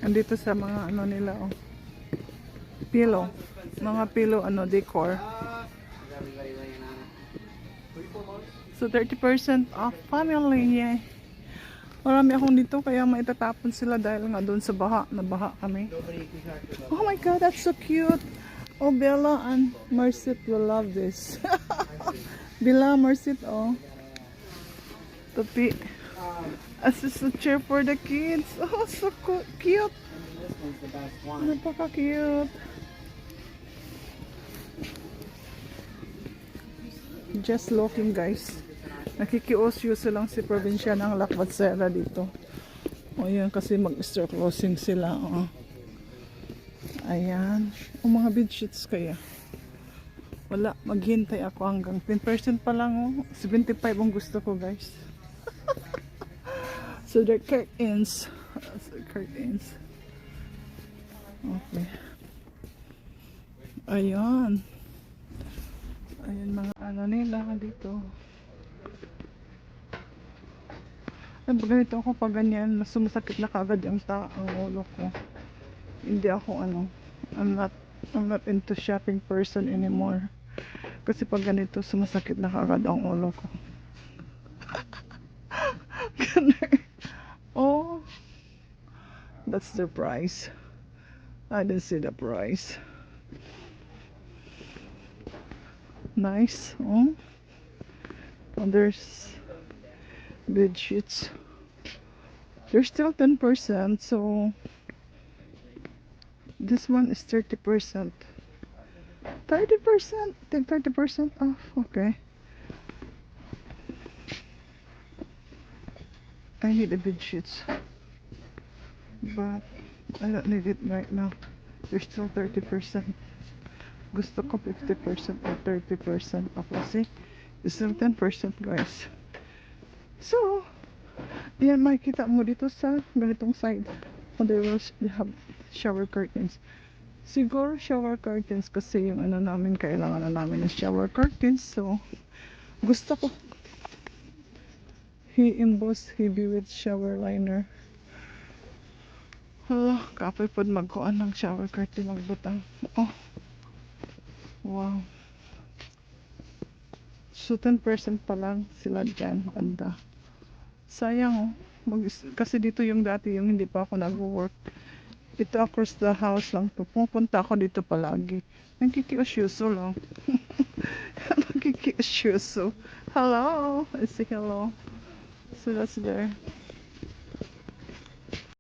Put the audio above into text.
Andito sa mga ano nila, oh. Pillow. Mga pillow, ano, decor. So, 30% off family. Yeah. Marami akong dito, kaya maitatapon sila dahil nga doon sa baha. Nabaha kami. Oh my God, that's so cute. Oh, Bella and Mercit will love this. Bella, Mercit, oh. Tapi. As is a chair for the kids. Oh, so cute. Napaka-cute. Just looking, guys. Nakikiosyoso lang si probinsya ng Lakwatsera dito. O yan, kasi mag-store closing sila. Oh. Ayan. O mga bedsheets kaya. Wala, maghintay ako hanggang 10% pa lang. Oh. 75 ang gusto ko, guys. So they're curtains. Curtains. Okay. Ayan. Ayan mga ano nila dito. Ay, ganito ako pag ganyan, sumasakit na kagad ang ulo ko. Hindi ako ano, I'm not into shopping person anymore. Kasi pag ganito, sumasakit na kagad ang ulo ko. Oh, that's the price. I didn't see the price. Nice. Oh, and there's bed sheets. There's still 10%, so this one is 30%. 30%? Take 30% off. Okay. I need a bed sheets, but I don't need it right now. There's still 30%. Gusto ko 50% or 30% off. Kasi it's still 10%, guys. So, yan makikita mo dito sa ganitong side. They have shower curtains. Siguro shower curtains kasi yung ano namin, kailangan na namin ng shower curtains. So, gusto ko he embossed heavy with shower liner. Hala, kapoy pod magkuan ng shower curtain magbutang. Oh. Wow. So 10% pa lang sila dyan, banda. Sayang, oh. Kasi dito yung dati yung hindi pa ako nag-work. Ito across the house lang to. Pupunta ako dito palagi. Nagkikiosyoso lang. Nagkikiosyoso. Hello. I say hello. So that's there.